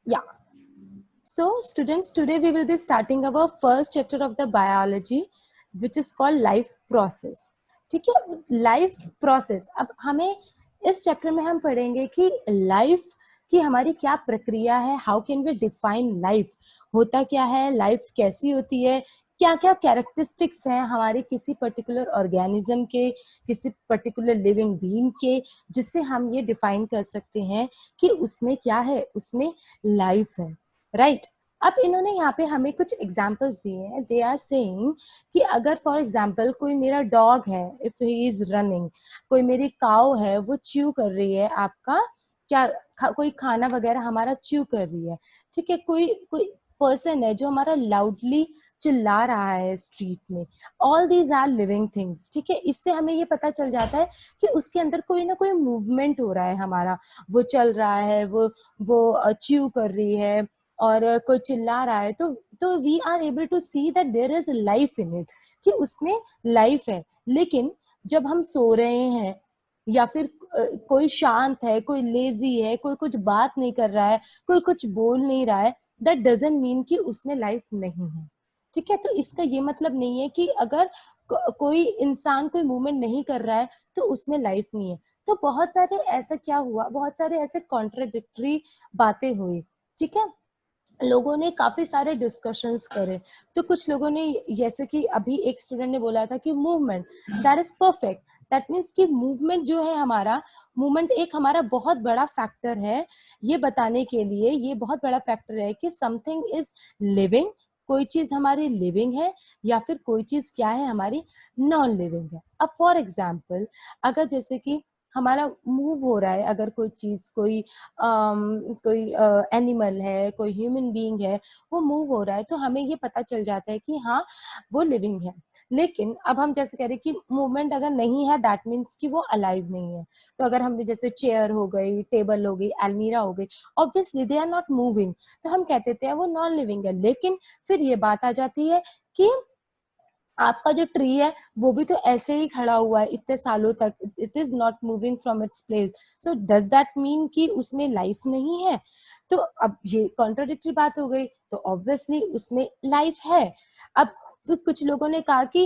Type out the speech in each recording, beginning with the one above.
Yeah. So, students, today we will be starting our first chapter of the biology, which is called life process. ठीक है, life process. अब हमें इस chapter में हम पढ़ेंगे कि लाइफ की हमारी क्या प्रक्रिया है, how can we define life, होता क्या है, लाइफ कैसी होती है, क्या क्या कैरेक्टरिस्टिक्स हैं हमारे किसी पर्टिकुलर ऑर्गेनिज्म के, किसी पर्टिकुलर लिविंग बीइंग के, जिससे हम ये डिफाइन कर सकते हैं कि उसमें क्या है, उसमें लाइफ है. राइट. अब इन्होंने यहाँ पे हमें कुछ एग्जाम्पल्स दिए हैं. दे आर सेइंग कि अगर फॉर एग्जाम्पल कोई मेरा डॉग है, इफ ही इज रनिंग, कोई मेरी काउ है वो च्यू कर रही है, आपका क्या कोई खाना वगैरह हमारा च्यू कर रही है. ठीक है, कोई कोई पर्सन है जो हमारा लाउडली चिल्ला रहा है स्ट्रीट में. All these are living things. ठीक है, इससे हमें ये पता चल जाता है कि उसके अंदर कोई ना कोई मूवमेंट हो रहा है हमारा. वो चल रहा है, वो च्यू कर रही है और कोई चिल्ला रहा है, तो we are able to see that there is life in it, कि उसमें लाइफ है. लेकिन जब हम सो रहे हैं या फिर कोई शांत है, कोई लेजी है, कोई कुछ बात नहीं कर रहा है, कोई कुछ बोल नहीं रहा है, दैट डजंट मीन कि उसमें लाइफ नहीं है. ठीक है, तो इसका ये मतलब नहीं है कि अगर कोई इंसान कोई मूवमेंट नहीं कर रहा है तो उसमें लाइफ नहीं है. तो बहुत सारे ऐसा क्या हुआ, बहुत सारे ऐसे कॉन्ट्राडिक्टरी बातें हुई. ठीक है, लोगों ने काफी सारे डिस्कशंस करे. तो कुछ लोगों ने, जैसे कि अभी एक स्टूडेंट ने बोला था कि movement that is perfect. That means कि मूवमेंट जो है हमारा, मूवमेंट एक हमारा बहुत बड़ा फैक्टर है ये बताने के लिए. ये बहुत बड़ा फैक्टर है कि समथिंग इज लिविंग, कोई चीज हमारी लिविंग है या फिर कोई चीज क्या है, हमारी नॉन लिविंग है. अब फॉर एग्जाम्पल, अगर जैसे कि हमारा मूव हो रहा है, अगर कोई चीज, कोई एनिमल है, कोई ह्यूमन बीइंग है, वो मूव हो रहा है, तो हमें ये पता चल जाता है कि हाँ वो लिविंग है. लेकिन अब हम जैसे कह रहे हैं कि मूवमेंट अगर नहीं है दैट मीन्स कि वो अलाइव नहीं है. तो अगर हमने जैसे चेयर हो गई, टेबल हो गई, अलमीरा हो गई, obviously they are not moving, तो हम कहते थे वो नॉन लिविंग है. लेकिन फिर ये बात आ जाती है कि आपका जो ट्री है वो भी तो ऐसे ही खड़ा हुआ है इतने सालों तक, it is not moving from its place. So does that mean कि उसमें लाइफ नहीं है? तो अब ये कॉन्ट्राडिक्टरी बात हो गई, तो ऑब्वियसली उसमें लाइफ है. अब फिर कुछ लोगों ने कहा कि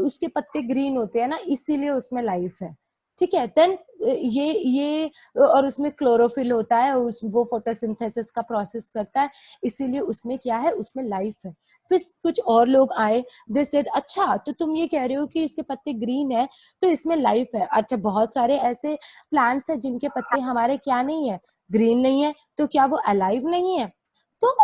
उसके पत्ते ग्रीन होते हैं ना, इसीलिए उसमें लाइफ है. ठीक है, देन ये और उसमें क्लोरोफिल होता है, उस वो फोटोसिंथेसिस का प्रोसेस करता है, इसीलिए उसमें क्या है, उसमें लाइफ है. फिर कुछ और लोग आए, दे सेड अच्छा तो तुम ये कह रहे हो कि इसके पत्ते ग्रीन है तो इसमें लाइफ है. अच्छा, बहुत सारे ऐसे प्लांट्स हैं जिनके पत्ते हमारे क्या नहीं है, ग्रीन नहीं है, तो क्या वो अलाइव नहीं है? तो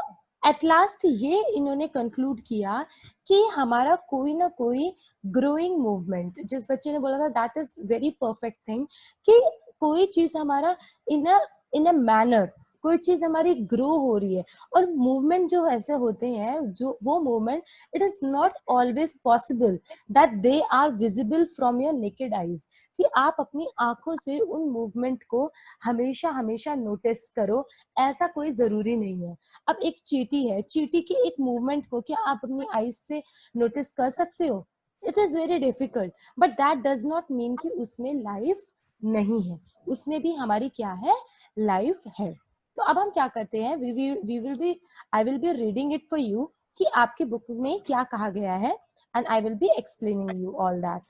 एट लास्ट ये इन्होंने कंक्लूड किया कि हमारा कोई ना कोई ग्रोइंग मूवमेंट, जिस बच्चे ने बोला था that is very perfect thing, कि कोई चीज हमारा इन अ मैनर, कोई चीज हमारी ग्रो हो रही है. और मूवमेंट जो ऐसे होते हैं, जो वो movement, it is not always possible that they are visible from your naked eyes, कि आप अपनी आंखों से उन मूवमेंट को हमेशा हमेशा नोटिस करो, ऐसा कोई जरूरी नहीं है. अब एक चींटी है, चींटी की एक मूवमेंट को क्या आप अपनी आईज से नोटिस कर सकते हो? It is very difficult. But that does not mean कि उसमें लाइफ नहीं है, उसमें भी हमारी क्या है, लाइफ है. तो अब हम क्या करते हैं, we will be I will be reading it for you कि आपके बुक में क्या कहा गया है, and I will be explaining you all that.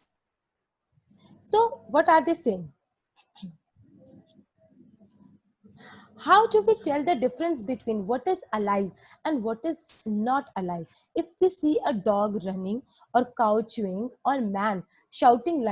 So what are they saying? How do we tell the difference between what is alive and what is not alive? If we see a dog running or cow chewing or man shouting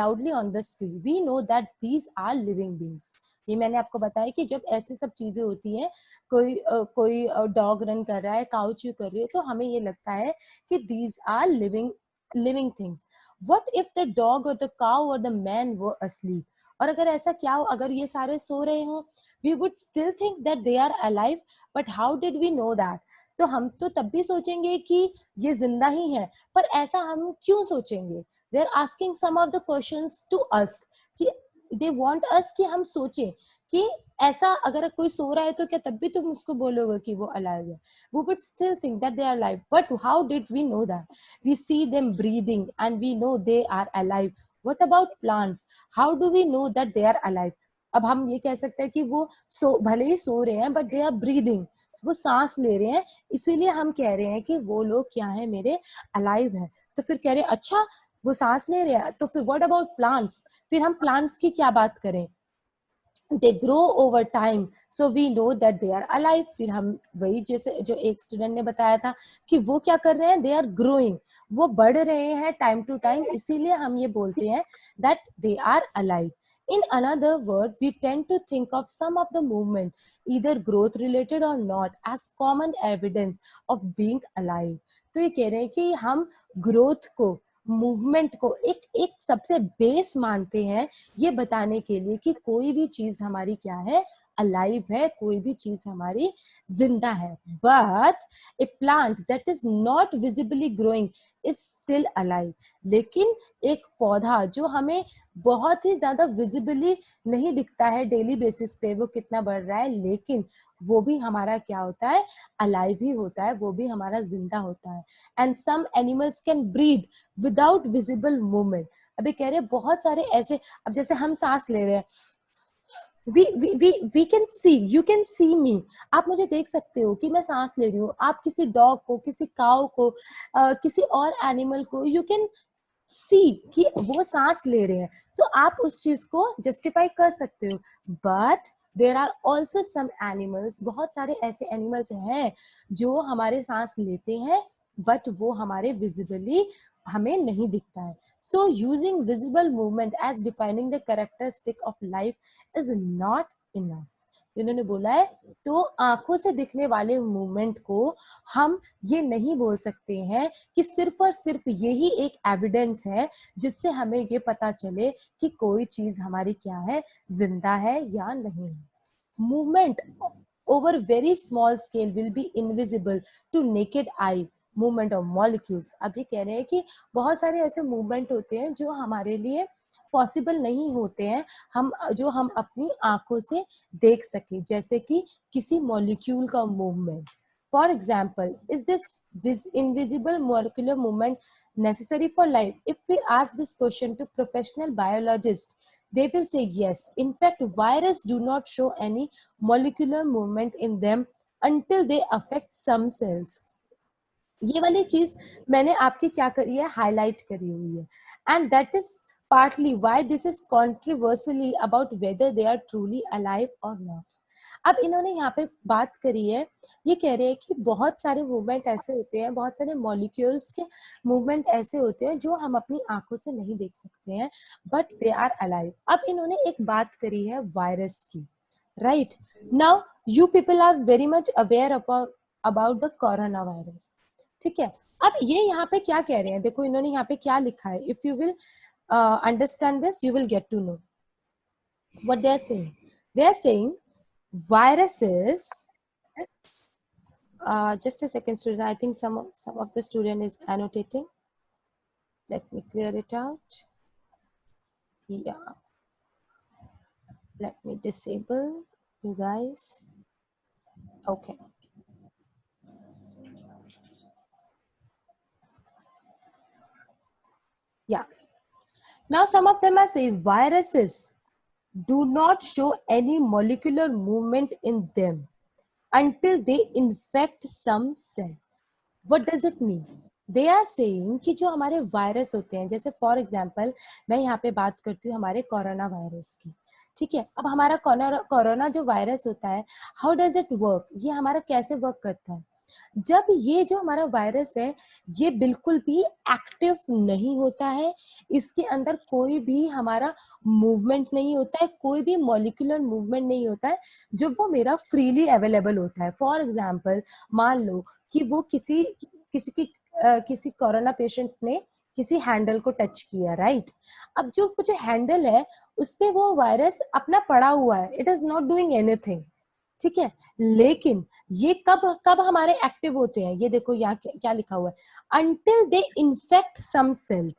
loudly on the street, we know that these are living beings. ये मैंने आपको बताया कि जब ऐसी सब चीजें होती हैं, कोई डॉग रन कर रहा है, काउ च्यू कर रही है, तो हमें ये लगता है कि these are living things. What if the dog or the cow or the man were asleep? और अगर ऐसा क्या हो, अगर ये सारे सो रहे हों, we would still think that they are alive, but how did we know that? तो हम तो तब भी सोचेंगे कि ये जिंदा ही है, पर ऐसा हम क्यों सोचेंगे? they are asking some of the questions to us, कि they want us कि हम सोचें कि ऐसा अगर कोई सो रहा है तो क्या तब भी तुम उसको बोलोगे कि वो alive है? we would still think that they are alive, but how did we know that? we see them breathing and we know they are alive. What about plants? How do we know that they are alive? अब हम ये कह सकते हैं कि वो भले ही सो रहे हैं बट दे आर ब्रीदिंग, वो सांस ले रहे हैं, इसीलिए हम कह रहे हैं कि वो लोग क्या है, मेरे अलाइव है। तो फिर कह रहे हैं अच्छा वो सांस ले रहे हैं, तो फिर व्हाट अबाउट प्लांट्स, फिर हम प्लांट्स की क्या बात करें, they grow over time so we know that they are alive। फिर हम वही जैसे जो एक स्टूडेंट ने बताया था कि वो क्या कर रहे हैं, they are growing, वो बढ़ रहे हैं टाइम टू टाइम, इसीलिए हम ये बोलते हैं that they are alive। In another word, we tend to think of some of the movement, either growth related or not, as common evidence of being alive। तो ये कह रहे हैं कि हम ग्रोथ को, मूवमेंट को एक एक सबसे बेस मानते हैं ये बताने के लिए कि कोई भी चीज हमारी क्या है, अलाइव है, कोई भी चीज हमारी जिंदा है। But A plant that is not visibly growing is still alive. लेकिन एक पौधा जो हमें बहुत ही ज्यादा विजिबली नहीं दिखता है डेली बेसिस पे वो कितना बढ़ रहा है, लेकिन वो भी हमारा क्या होता है, अलाइव ही होता है, वो भी हमारा जिंदा होता है। And some animals can breathe without visible movement. अभी कह रहे हैं बहुत सारे ऐसे, अब जैसे हम सांस ले रहे हैं, we can see, you can see me, आप मुझे देख सकते हो कि मैं सांस ले रही हूँ। आप किसी डॉग को, किसी काऊ को, किसी और एनिमल को यू कैन सी कि वो सांस ले रहे हैं, तो आप उस चीज को जस्टिफाई कर सकते हो। But there are also some animals, बहुत सारे ऐसे एनिमल्स हैं जो हमारे सांस लेते हैं बट वो हमारे विजिबली हमें नहीं दिखता है। So using visible movement as defining the characteristic of life is not enough. इन्होंने बोला है तो आंखों से दिखने वाले मूवमेंट को हम ये नहीं बोल सकते हैं कि सिर्फ और सिर्फ यही एक एविडेंस है जिससे हमें ये पता चले कि कोई चीज हमारी क्या है, जिंदा है या नहीं है। Movement over very small scale will be invisible to naked eye, movement of molecules. अब ये कह रहे हैं कि बहुत सारे ऐसे मूवमेंट होते हैं जो हमारे लिए पॉसिबल नहीं होते हैं, हम जो हम अपनी आंखों से देख सके, जैसे कि किसी मॉलिक्यूल का movement. For example, is this invisible molecular movement necessary for life? If we ask this question to professional biologists, they will say yes. In fact, viruses do not show any molecular movement in them until they affect some cells। ये वाली चीज मैंने आपकी क्या करी है, highlight करी हुई है। And that is partly why this is controversially about whether they are truly alive और नॉट। अब इन्होंने यहाँ पे बात करी है, ये कह रहे हैं कि बहुत सारे मूवमेंट ऐसे होते हैं, बहुत सारे मॉलिक्यूल्स के मूवमेंट ऐसे होते हैं जो हम अपनी आंखों से नहीं देख सकते हैं बट दे आर अलाइव। अब इन्होंने एक बात करी है वायरस की, right. Now you people are very much aware about the corona virus, ठीक है। अब ये यहाँ पे क्या कह रहे हैं, देखो इन्होंने यहाँ पे क्या लिखा है, if you will understand this you will get to know what they are saying. They are saying viruses, just a second student, I think some of the student is annotating, let me clear it out। Yeah, let me disable you guys। Okay, yeah, now some of them are saying viruses do not show any molecular movement in them until they infect some cell। What does it mean? They are saying कि जो हमारे virus होते हैं, जैसे for example मैं यहाँ पे बात करती हूँ हमारे कोरोना वायरस की, ठीक है। अब हमारा कोरोना जो वायरस होता है, हाउ डज इट वर्क, ये हमारा कैसे वर्क करता है। जब ये जो हमारा वायरस है ये बिल्कुल भी एक्टिव नहीं होता है, इसके अंदर कोई भी हमारा मूवमेंट नहीं होता है, कोई भी मॉलिक्यूलर मूवमेंट नहीं होता है, जब वो मेरा फ्रीली अवेलेबल होता है। फॉर एग्जाम्पल मान लो कि वो किसी कोरोना पेशेंट ने किसी हैंडल को टच किया, राइट। अब जो वो जो हैंडल है उस पे वो वायरस अपना पड़ा हुआ है, it is not doing anything, ठीक है। लेकिन ये कब कब हमारे एक्टिव होते हैं, ये देखो यहाँ क्या लिखा हुआ है, until they infect some cell।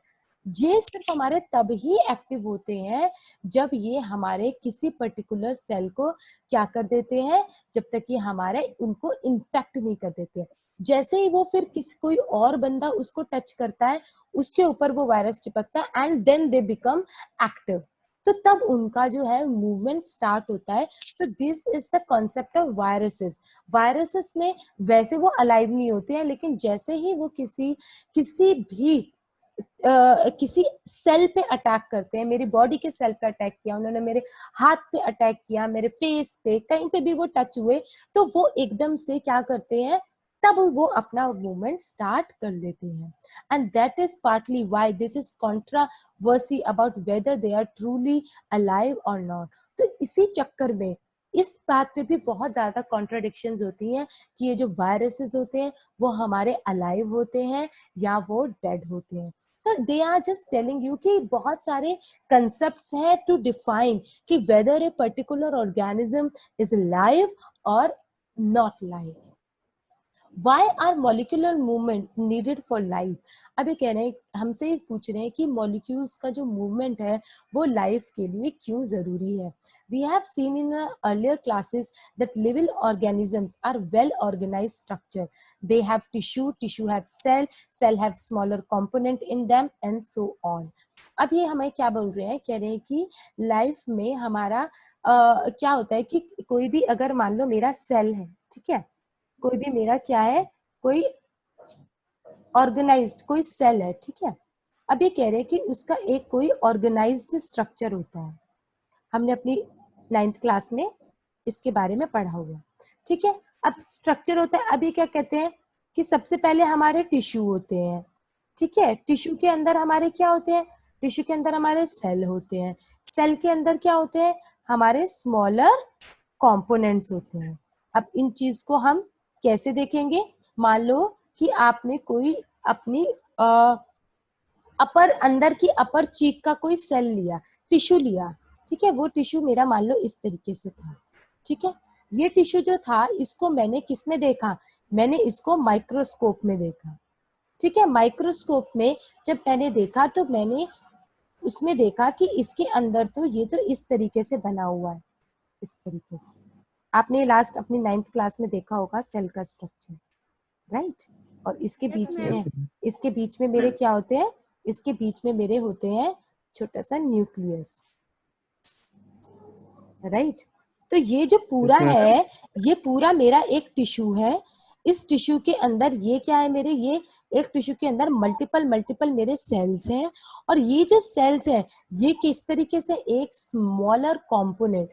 ये सिर्फ हमारे तब ही एक्टिव होते हैं जब ये हमारे किसी पर्टिकुलर सेल को क्या कर देते हैं, जब तक कि हमारे उनको इन्फेक्ट नहीं कर देते हैं। जैसे ही वो फिर कोई और बंदा उसको टच करता है उसके ऊपर वो वायरस चिपकता है and then they become active. तो तब उनका जो है मूवमेंट स्टार्ट होता है। तो this is the concept of viruses. Viruses में वैसे वो अलाइव नहीं होते हैं, लेकिन जैसे ही वो किसी भी किसी सेल पे अटैक करते हैं, मेरी बॉडी के सेल पे अटैक किया, उन्होंने मेरे हाथ पे अटैक किया, मेरे फेस पे, कहीं पे भी वो टच हुए, तो वो एकदम से क्या करते हैं, तब वो अपना मूवमेंट स्टार्ट कर लेते हैं। And that is partly why this is controversy about whether they are truly alive और नॉट। तो इसी चक्कर में इस बात पे भी बहुत ज्यादा कॉन्ट्राडिक्शंस होती हैं कि ये जो वायरसेस होते हैं वो हमारे अलाइव होते हैं या वो डेड होते हैं। तो they are just telling you कि बहुत सारे कंसेप्ट्स हैं टू डिफाइन कि whether a particular organism is live और not live. Why are molecular movement needed for life? अभी कह रहे हैं, हमसे पूछ रहे हैं कि मॉलिक्यूल्स का जो मूवमेंट है वो लाइफ के लिए क्यों जरूरी है। We have seen in earlier classes that living organisms are well organized structure. They have tissue have cell have smaller component in them and so on. अब ये हमें क्या बोल रहे हैं, कह रहे हैं कि लाइफ में हमारा क्या होता है कि कोई भी अगर मान लो मेरा सेल है, ठीक है, कोई भी मेरा क्या है, कोई ऑर्गेनाइज्ड कोई सेल है, ठीक है। अब ये कह रहे हैं कि उसका एक कोई ऑर्गेनाइज्ड स्ट्रक्चर होता है। हमने अपनी 9th क्लास में इसके बारे में पढ़ा हुआ, ठीक है। अब स्ट्रक्चर होता है, अब ये क्या कहते हैं कि सबसे पहले हमारे टिश्यू होते हैं, ठीक है। टिश्यू के अंदर हमारे क्या होते हैं, टिश्यू के अंदर हमारे सेल होते हैं, सेल के अंदर क्या होते हैं, हमारे स्मॉलर कंपोनेंट्स होते हैं। अब इन चीज को हम कैसे देखेंगे, मान लो कि आपने कोई अपनी अपर अंदर की अपर चीक का कोई सेल लिया, टिश्यू लिया, ठीक है। वो टिश्यू मेरा मान लो इस तरीके से था, ठीक है। ये टिश्यू जो था इसको मैंने किसमें देखा, मैंने इसको माइक्रोस्कोप में देखा, ठीक है। माइक्रोस्कोप में जब मैंने देखा तो मैंने उसमें देखा कि इसके अंदर तो ये तो इस तरीके से बना हुआ है, इस तरीके से। आपने लास्ट अपनी 9th क्लास में देखा होगा सेल का स्ट्रक्चर, राइट। और इसके बीच में इसके बीच में मेरे क्या होते हैं, इसके बीच में मेरे होते हैं छोटा सा न्यूक्लियस, राइट। तो ये जो पूरा है, ये पूरा मेरा एक टिश्यू है। इस टिश्यू के अंदर ये क्या है मेरे, ये एक टिश्यू के अंदर मल्टीपल मेरे सेल्स हैं। और ये जो सेल्स हैं ये किस तरीके से एक स्मॉलर कंपोनेंट,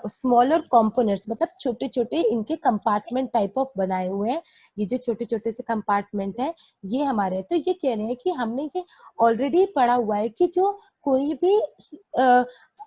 स्मॉलर कंपोनेंट्स मतलब छोटे छोटे इनके कंपार्टमेंट टाइप ऑफ बनाए हुए हैं। ये जो छोटे छोटे से कंपार्टमेंट है ये हमारे, तो ये कह रहे हैं कि हमने ये ऑलरेडी पढ़ा हुआ है कि जो कोई भी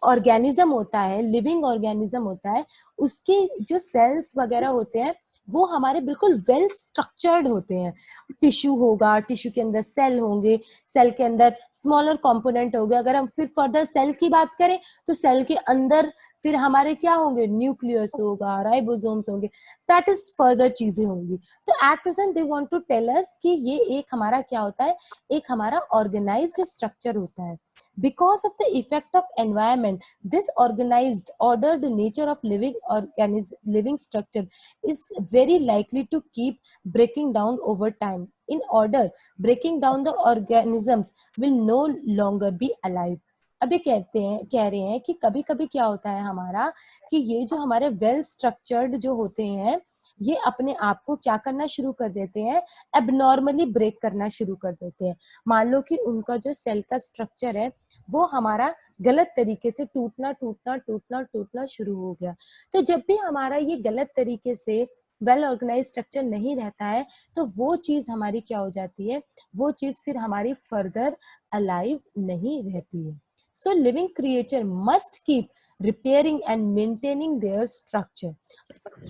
ऑर्गेनिज्म होता है, लिविंग ऑर्गेनिज्म होता है, उसके जो सेल्स वगैरह होते हैं वो हमारे बिल्कुल वेल स्ट्रक्चर्ड होते हैं। टिश्यू होगा, टिश्यू के अंदर सेल होंगे, सेल के अंदर स्मॉलर कंपोनेंट होंगे। अगर हम फिर फर्दर सेल की बात करें तो सेल के अंदर फिर हमारे क्या होंगे, न्यूक्लियस होगा, राइबोसोम्स होंगे, दैट इज फर्दर चीजें होंगी। तो at present they want to tell us कि ये एक हमारा क्या होता है, एक हमारा ऑर्गेनाइज्ड स्ट्रक्चर होता है। Because of the effect of environment, this organized, ordered nature of living structure is very likely to keep breaking down over time. In order, breaking down the organisms will no longer be alive. अभी कह रहे हैं कि कभी कभी क्या होता है हमारा कि ये जो हमारे वेल स्ट्रक्चर्ड जो होते हैं ये अपने आप को क्या करना शुरू कर देते हैं, एबनॉर्मली ब्रेक करना शुरू कर देते हैं। मान लो कि उनका जो सेल का स्ट्रक्चर है वो हमारा गलत तरीके से टूटना शुरू हो गया। तो जब भी हमारा ये गलत तरीके से वेल ऑर्गेनाइज स्ट्रक्चर नहीं रहता है तो वो चीज हमारी क्या हो जाती है, वो चीज फिर हमारी फर्दर अलाइव नहीं रहती है। So living creature must keep repairing and maintaining their structure.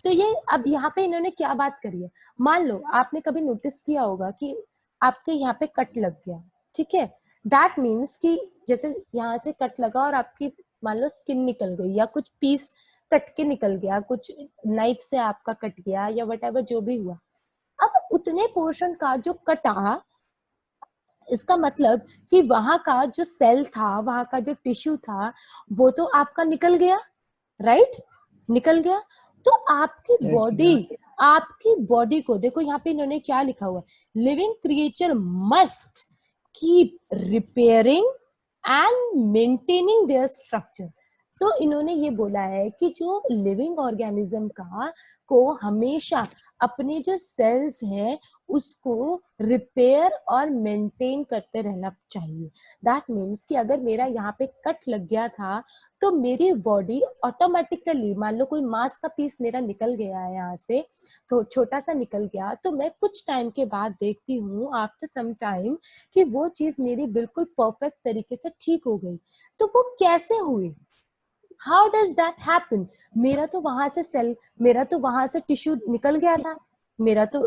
तो ये अब यहाँ पे इन्होंने क्या बात करी है, मान लो आपने कभी नोटिस किया होगा कि आपके यहाँ पे कट लग गया, ठीक है। दैट मीन्स कि जैसे यहाँ से कट लगा और आपकी मान लो स्किन निकल गई या कुछ पीस कट के निकल गया, कुछ नाइफ से आपका कट गया या वट जो भी हुआ। अब उतने पोर्शन का जो कटा, इसका मतलब कि वहां का जो सेल था, वहां का जो टिश्यू था वो तो आपका निकल गया, राइट, निकल गया। तो आपकी बॉडी को देखो, यहाँ पे इन्होंने क्या लिखा हुआ है, living creature must keep repairing and maintaining their structure. तो इन्होंने ये बोला है कि जो लिविंग ऑर्गेनिज्म को हमेशा अपने जो सेल्स हैं उसको रिपेयर और मेंटेन करते रहना चाहिए. दैट मीन्स कि अगर मेरा यहाँ पे कट लग गया था तो मेरी बॉडी ऑटोमेटिकली, मान लो कोई मांस का पीस मेरा निकल गया है यहाँ से, तो छोटा सा निकल गया, तो मैं कुछ टाइम के बाद देखती हूँ आफ्टर सम टाइम कि वो चीज मेरी बिल्कुल परफेक्ट तरीके से ठीक हो गई. तो वो कैसे हुई? How does that happen? मेरा तो वहां से टिश्यू निकल गया था, मेरा तो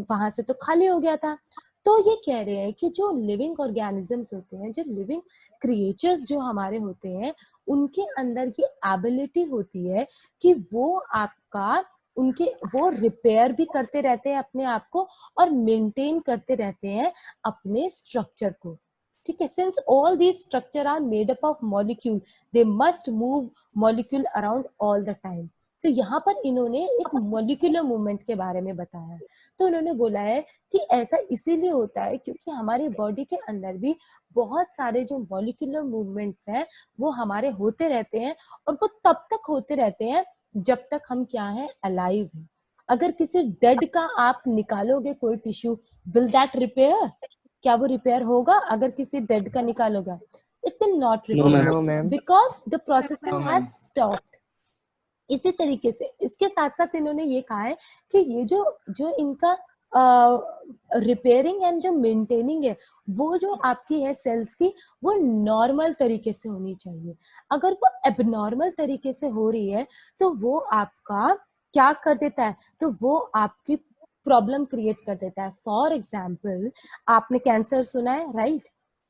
वहां से तो खाली हो गया था. तो ये कह रहे हैं कि जो लिविंग ऑर्गेनिजम्स होते हैं, जो लिविंग क्रिएचर्स जो हमारे होते हैं, उनके अंदर ये एबिलिटी होती है कि वो रिपेयर भी करते रहते हैं अपने आप को और मेंटेन करते रहते हैं अपने स्ट्रक्चर को. ठीक है. Since all these structure are made up of molecule, they must move molecule around all the time. तो यहाँ पर इन्होंने एक मॉलिक्यूलर मूवमेंट के बारे में बताया. तो इन्होंने बोला है कि ऐसा इसीलिए होता है क्योंकि हमारी बॉडी के अंदर भी बहुत सारे जो मॉलिक्यूलर मूवमेंट्स हैं वो हमारे होते रहते हैं, और वो तब तक होते रहते हैं जब तक हम क्या है, अलाइव हैं. अगर किसी डेड का आप निकालोगे कोई टिश्यू, विल दैट रिपेयर? क्या वो रिपेयर होगा अगर किसी डेड का निकालोगा? It will not repair because the processing has stopped. इसी तरीके से इसके साथ साथ इन्होंने ये कहा है कि ये जो इनका रिपेयरिंग एंड जो मेंटेनिंग है, वो जो आपकी है सेल्स की, वो नॉर्मल तरीके से होनी चाहिए. अगर वो एबनॉर्मल तरीके से हो रही है तो वो आपका क्या कर देता है, तो वो आपकी प्रॉब्लम क्रिएट कर देता है. फॉर एग्जाम्पल, आपने कैंसर सुना है, right?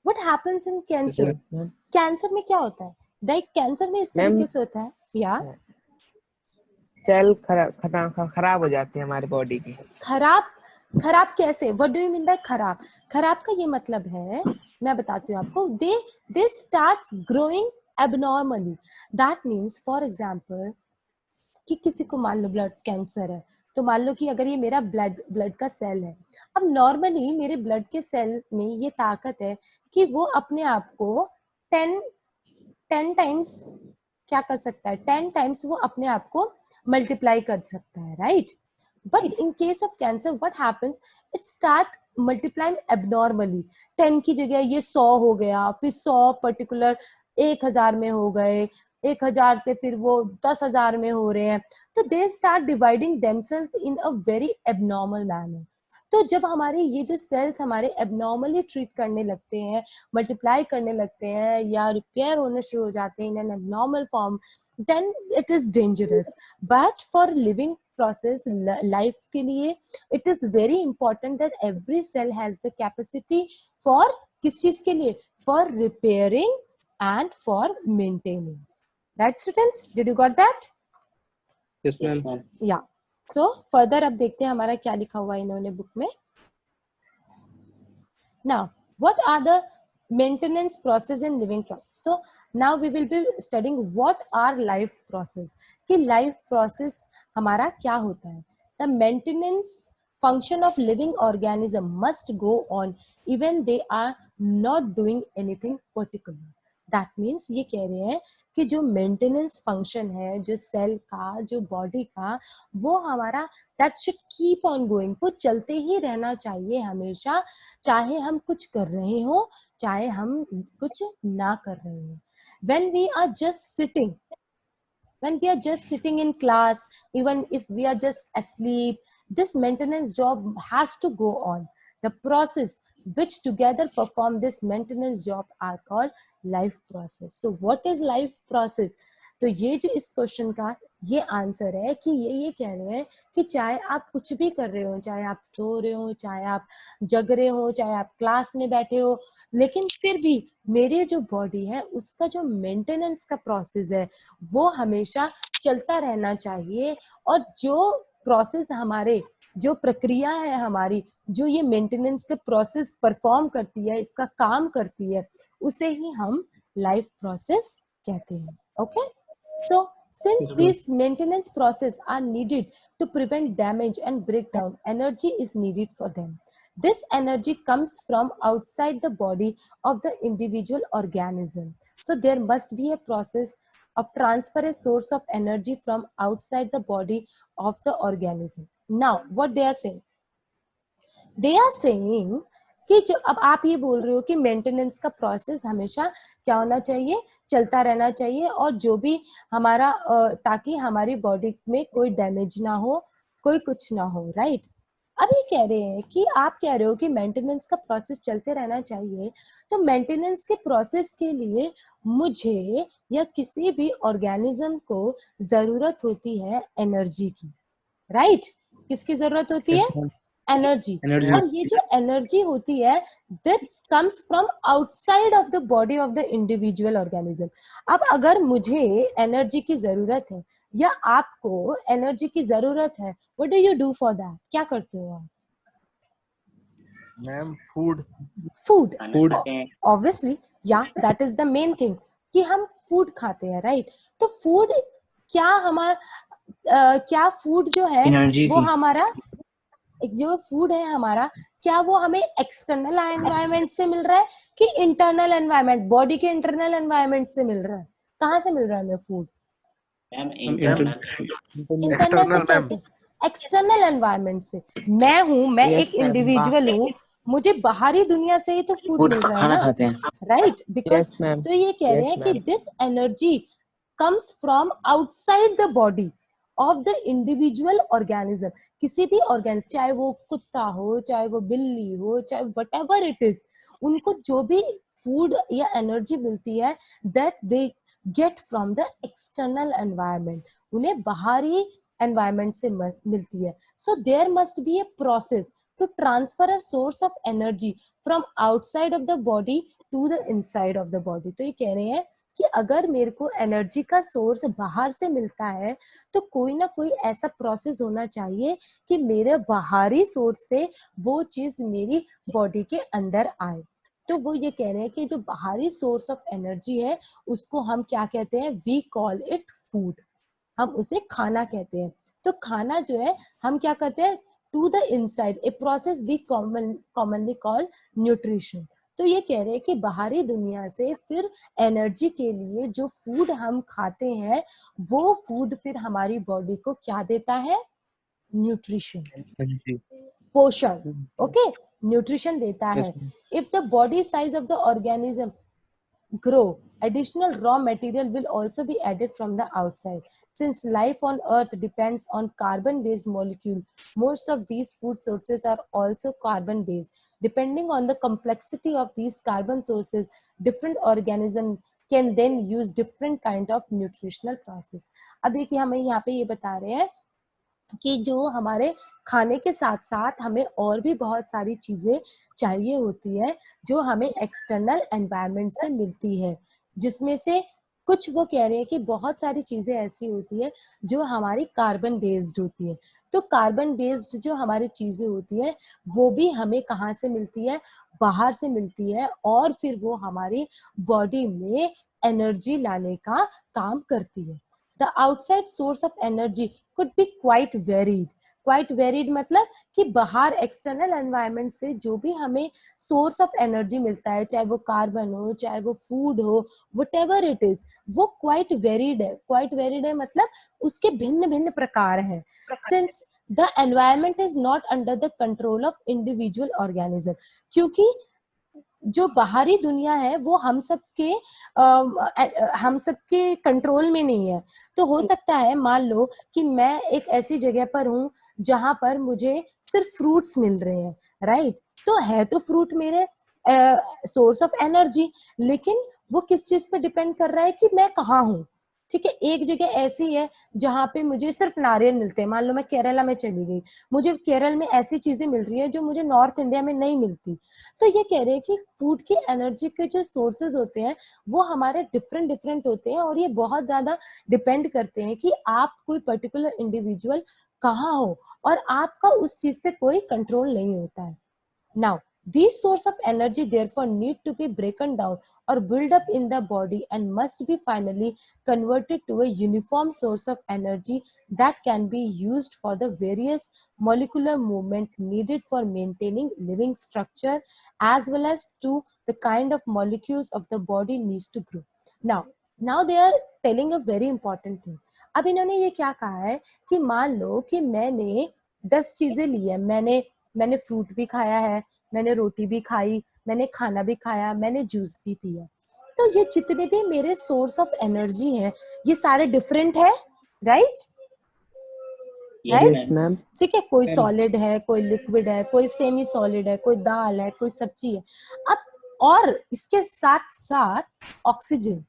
What happens in cancer? Cancer में क्या होता है? राइट, कैंसर में इस तरीके से होता है, या सेल खराब हो जाते हैं हमारे बॉडी की. खराब कैसे? What do you mean bye खराब? खराब का ये मतलब है, मैं बताती हूँ आपको, they starts growing abnormally. That means for example कि किसी को मान लो ब्लड कैंसर है, तो मान लो कि अगर ये मेरा ब्लड का सेल है, अब नॉर्मली मेरे ब्लड के सेल में ये ताकत है कि वो अपने आप को 10 टाइम्स क्या कर सकता है, 10 टाइम्स वो अपने आप को मल्टीप्लाई कर सकता है, right? But in case of cancer what happens, it start multiplying abnormally. 10 की जगह ये 100 हो गया, फिर 100 पर्टिकुलर 1000 में हो गए, 1000 से फिर वो 10,000 में हो रहे हैं. तो they start dividing themselves in a very abnormal manner. तो जब हमारे ये जो सेल्स हमारे एबनॉर्मली ट्रीट करने लगते हैं, मल्टीप्लाई करने लगते हैं या रिपेयर होने शुरू हो जाते हैं in an abnormal form, then it is dangerous. But for living process life के लिए it is very important that every cell has the capacity for किस चीज के लिए? For repairing and for maintaining. Right students, did you got that? Yes ma'am. Yeah. So further अब देखते हैं हमारा क्या लिखा हुआ है इन्होंने बुक में. Now what are the maintenance process in living process? So now we will be studying what are life process. कि life process हमारा क्या होता है. The maintenance function of living organism must go on even they are not doing anything particular. That means ये कह रहे हैं कि जो मेंटेनेंस फंक्शन है जो सेल का, जो बॉडी का, वो हमारा that should keep on going, वो चलते ही रहना चाहिए हमेशा, चाहे हम कुछ कर रहे हो, चाहे हम कुछ ना कर रहे हो. when we are just sitting in class, even if we are just asleep, this maintenance job has to go on. The process which together perform this maintenance job are called life process. So what is life process? तो ये जो इस question का ये answer है कि ये कह रहे हैं कि चाहे आप कुछ भी कर रहे हो, चाहे आप सो रहे हो, चाहे आप जग रहे हो, चाहे आप क्लास में बैठे हो, लेकिन फिर भी मेरी जो बॉडी है उसका जो मेंटेनेंस का प्रोसेस है वो हमेशा चलता रहना चाहिए. और जो प्रोसेस हमारे, जो प्रक्रिया है हमारी, जो ये मेंटेनेंस के प्रोसेस परफॉर्म करती है, इसका काम करती है, उसे ही हम लाइफ प्रोसेस कहते हैं. Okay. So since these maintenance process are needed to prevent damage and breakdown, energy is needed for them. This energy comes from outside the body of the individual organism. So there must be a process of transfer a source of energy from outside the body of the organism. Now, what they are saying? They are saying कि जो अब आप ये बोल रहे हो कि maintenance का प्रोसेस हमेशा क्या होना चाहिए, चलता रहना चाहिए, और जो भी हमारा ताकि हमारी बॉडी में कोई डैमेज ना हो, कोई कुछ ना हो, राइट? अब ये कह रहे हैं कि आप कह रहे हो कि मेंटेनेंस का प्रोसेस चलते रहना चाहिए, तो मेंटेनेंस के प्रोसेस के लिए मुझे या किसी भी ऑर्गेनिज्म को जरूरत होती है एनर्जी की, राइट? किसकी जरूरत होती है? Yes, ma'am. एनर्जी। Energy. और ये जो एनर्जी होती है this comes from outside of the body of the individual organism. अब अगर मुझे एनर्जी की जरूरत है या आपको एनर्जी की जरूरत है, what do you do for that? क्या करते हो आप? Ma'am food food, Food. Obviously, yeah that is the main thing कि हम फूड खाते हैं, राइट? तो फूड क्या हमारा क्या फूड जो है Energy वो की. हमारा जो फूड है हमारा, क्या वो हमें एक्सटर्नल एनवायरनमेंट से मिल रहा है कि इंटरनल एनवायरनमेंट, बॉडी के इंटरनल एनवायरनमेंट से मिल रहा है? कहाँ से मिल रहा है हमें फूड? हम इंटरनल से एक्सटर्नल मैम। कैसे? एक्सटर्नल एनवायरनमेंट से। मैं Yes, एक ma'am. इंडिविजुअल हूँ, मुझे बाहरी दुनिया से ही तो फूड मिल रहा है खाना ना, खाते हैं. राइट? Because Yes, ma'am. तो ये कह रहे Yes, हैं कि ma'am. This energy comes from outside the body of the individual organism. किसी भी ऑर्गेनिज्म, चाहे वो कुत्ता हो, चाहे वो बिल्ली हो, चाहे व्हाटएवर इट इज, उनको जो भी फूड या एनर्जी मिलती है that they get from the external environment, उन्हें बाहरी एनवायरनमेंट से मिलती है। So there must be a process to transfer a source of energy from outside of the body to the inside of the body. तो ये कह रहे हैं कि अगर मेरे को एनर्जी का सोर्स बाहर से मिलता है तो कोई ना कोई ऐसा प्रोसेस होना चाहिए कि मेरे बाहरी सोर्स से वो चीज मेरी बॉडी के अंदर आए। तो वो ये कह रहे हैं कि जो बाहरी सोर्स ऑफ एनर्जी है उसको हम क्या कहते हैं? वी कॉल इट फूड, हम उसे खाना कहते हैं। तो खाना जो है हम क्या करते हैं? To the inside a process we commonly call nutrition. तो ये कह रहे हैं कि बाहरी दुनिया से फिर एनर्जी के लिए जो फूड हम खाते हैं वो फूड फिर हमारी बॉडी को क्या देता है? Nutrition, Energy. पोषण, ओके, न्यूट्रिशन देता Yes, है। ma'am. If the body size of the organism grow, additional raw material will also be added from the outside. Since life on earth depends on carbon based molecule, most of these food sources are also carbon based. Depending on the complexity of these carbon sources, different organisms can then use different kind of nutritional process. अब ये कि हमें यहाँ पे ये बता रहे हैं कि जो हमारे खाने के साथ साथ हमें और भी बहुत सारी चीजें चाहिए होती है जो हमें एक्सटर्नल एनवायरनमेंट से मिलती है, जिसमें से कुछ वो कह रहे हैं कि बहुत सारी चीजें ऐसी होती है जो हमारी कार्बन बेस्ड होती है। तो कार्बन बेस्ड जो हमारी चीजें होती है वो भी हमें कहाँ से मिलती है? बाहर से मिलती है, और फिर वो हमारी बॉडी में एनर्जी लाने का काम करती है। The outside source of energy could be quite varied. Quite varied मतलब कि बाहर एक्सटर्नल एनवायरनमेंट से जो भी हमें सोर्स ऑफ एनर्जी मिलता है, चाहे वो कार्बन हो, चाहे वो फूड हो, whatever it is, वो क्वाइट वेरिड है। क्वाइट वेरिड है मतलब उसके भिन्न भिन्न प्रकार हैं। Since the environment is not under the control of individual organism, क्योंकि जो बाहरी दुनिया है वो हम सबके कंट्रोल में नहीं है। तो हो सकता है मान लो कि मैं एक ऐसी जगह पर हूँ जहां पर मुझे सिर्फ फ्रूट्स मिल रहे हैं, राइट? तो है तो फ्रूट मेरे सोर्स ऑफ एनर्जी, लेकिन वो किस चीज पे डिपेंड कर रहा है कि मैं कहाँ हूँ। ठीक है, एक जगह ऐसी है जहां पे मुझे सिर्फ नारियल मिलते हैं, मान लो मैं केरला में चली गई, मुझे केरल में ऐसी चीजें मिल रही है जो मुझे नॉर्थ इंडिया में नहीं मिलती। तो ये कह रहे हैं कि फूड की एनर्जी के जो सोर्सेज होते हैं वो हमारे डिफरेंट डिफरेंट होते हैं, और ये बहुत ज्यादा डिपेंड करते हैं कि आप कोई पर्टिकुलर इंडिविजुअल कहाँ हो, और आपका उस चीज पे कोई कंट्रोल नहीं होता है। Now These source of energy therefore need to be broken down or build up in the body and must be finally converted to a uniform source of energy that can be used for the various molecular movement needed for maintaining living structure as well as to the kind of molecules of the body needs to grow. Now they are telling a very important thing. अब इन्होंने ये क्या कहा है कि मान लो कि मैंने 10 चीजें ली है, मैंने फ्रूट भी खाया है, मैंने रोटी भी खाई, मैंने खाना भी खाया, मैंने जूस भी पिया, तो ये जितने भी मेरे सोर्स ऑफ एनर्जी हैं ये सारे डिफरेंट है, राइट? Yes ma'am. ठीक है, कोई सॉलिड है, कोई लिक्विड है, कोई सेमी सॉलिड है, कोई दाल है, कोई सब्जी है। अब और इसके साथ साथ ऑक्सीजन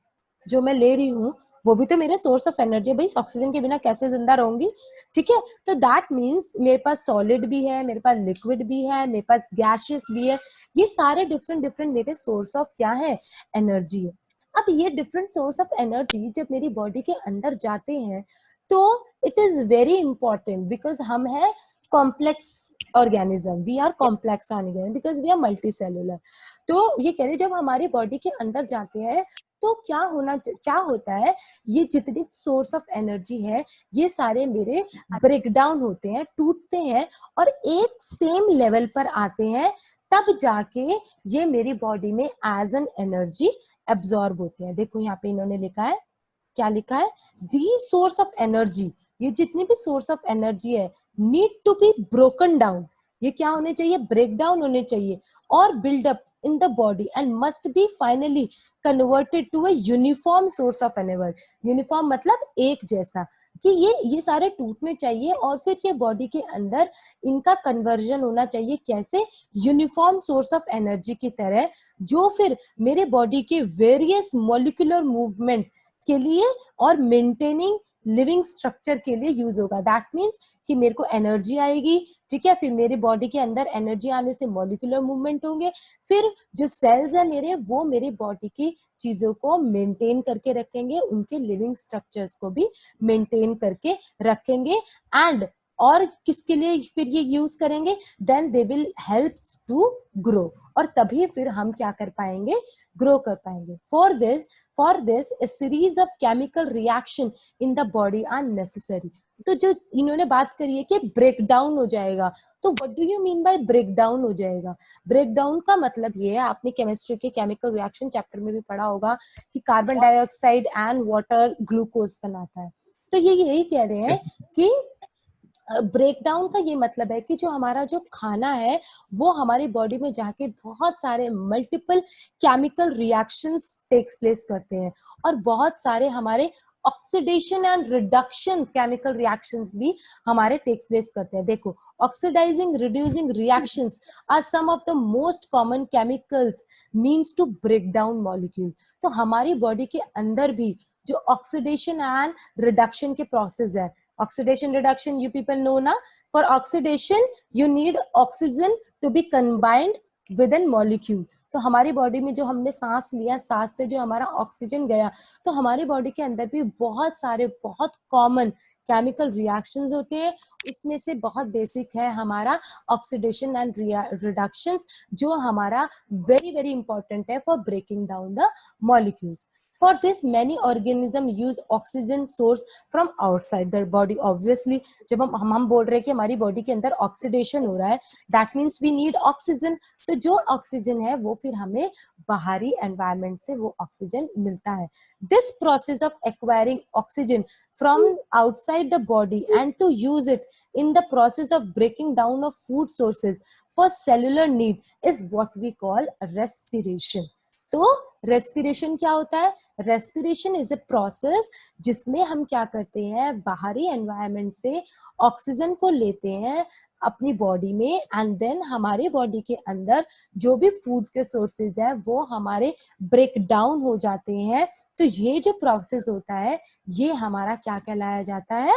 जो मैं ले रही हूँ वो भी तो मेरे सोर्स ऑफ एनर्जी है भाई, ऑक्सीजन के बिना कैसे जिंदा रहूंगी? ठीक है, तो दैट मीन्स मेरे पास सॉलिड भी है, मेरे पास लिक्विड भी है, मेरे पास गैसियस भी है, ये सारे डिफरेंट मेरे सोर्स ऑफ क्या है, एनर्जी है। अब ये डिफरेंट सोर्स ऑफ एनर्जी जब मेरी बॉडी के अंदर जाते हैं तो it is very important because हम है complex organism, we are complex organism because we are multi cellular. तो ये कह रहे जब हमारी बॉडी के अंदर जाते हैं तो क्या होता है, ये जितनी सोर्स ऑफ एनर्जी है ये सारे मेरे ब्रेक डाउन होते हैं, टूटते हैं और एक सेम लेवल पर आते हैं, तब जाके ये मेरी बॉडी में एज एन एनर्जी एब्जॉर्ब होते हैं। देखो यहाँ पे इन्होंने लिखा है, क्या लिखा है, दी सोर्स ऑफ एनर्जी, ये जितनी भी सोर्स ऑफ एनर्जी है need to be broken down, ये क्या होने चाहिए, ब्रेक डाउन होने चाहिए और buildup in the body and must be finally converted to a uniform source of energy। uniform मतलब एक जैसा, कि ये सारे टूटने चाहिए और फिर ये बॉडी के अंदर इनका कन्वर्जन होना चाहिए, कैसे, यूनिफॉर्म सोर्स ऑफ एनर्जी की तरह, जो फिर मेरे बॉडी के वेरियस मॉलिक्यूलर मूवमेंट के लिए और मेंटेनिंग लिविंग स्ट्रक्चर के लिए यूज होगा। दैट मीन्स कि मेरे को एनर्जी आएगी, ठीक है, फिर मेरे बॉडी के अंदर एनर्जी आने से मॉलिक्यूलर मूवमेंट होंगे, फिर जो सेल्स है मेरे वो मेरी बॉडी की चीजों को मेंटेन करके रखेंगे, उनके लिविंग स्ट्रक्चर्स को भी मेंटेन करके रखेंगे एंड और किसके लिए फिर ये यूज करेंगे, then they will help to grow, और तभी फिर हम क्या कर पाएंगे, ग्रो कर पाएंगे। For this a series of chemical reaction in the body are necessary। तो जो इन्होंने बात करी है कि ब्रेक डाउन हो जाएगा, तो what do you mean by break down हो जाएगा? ब्रेक डाउन का मतलब ये है, आपने केमिस्ट्री के केमिकल रिएक्शन चैप्टर में भी पढ़ा होगा कि carbon dioxide and water glucose बनाता है। तो ये यही कह रहे हैं कि ब्रेक डाउन का ये मतलब है कि जो हमारा जो खाना है वो हमारी बॉडी में जाके बहुत सारे multiple chemical reactions takes place करते हैं और बहुत सारे हमारे oxidation and reduction chemical reactions भी हमारे टेक्स प्लेस करते हैं। देखो, oxidising reducing reactions are some of the most common chemicals means to break down molecule. तो हमारी बॉडी के अंदर भी जो ऑक्सीडेशन एंड रिडक्शन के प्रोसेस है, oxidation reduction you people know na, for oxidation you need oxygen to be combined with a molecule। तो हमारी बॉडी में जो हमने सांस लिया, सांस से जो हमारा ऑक्सीजन गया, तो हमारी बॉडी के अंदर भी बहुत सारे बहुत कॉमन केमिकल रिएक्शंस होते हैं, उसमें से बहुत बेसिक है हमारा ऑक्सीडेशन एंड रिडक्शंस, जो हमारा वेरी वेरी इंपॉर्टेंट है for breaking down the molecules. For this, many organisms use oxygen source from outside their body। Obviously, जब हम बोल रहे हैं कि हमारी बॉडी के अंदर ऑक्सीडेशन हो रहा है, that means we need oxygen। तो जो ऑक्सीजन है वो फिर हमें बाहरी एनवायरनमेंट से वो ऑक्सीजन मिलता है। This process of acquiring oxygen from outside the body and to use it in the process of breaking down of food sources for cellular need is what we call respiration। तो respiration क्या होता है? Respiration is a process जिसमें हम क्या करते हैं, बाहरी एनवायरनमेंट से ऑक्सीजन को लेते हैं अपनी बॉडी में एंड देन हमारे बॉडी के अंदर जो भी फूड के सोर्सेज है वो हमारे ब्रेक डाउन हो जाते हैं। तो ये जो प्रोसेस होता है ये हमारा क्या कहलाया जाता है?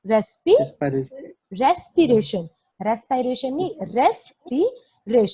रेस्पिरेशन। रेस्पिरेशन नहीं, रेस्पिरेशन।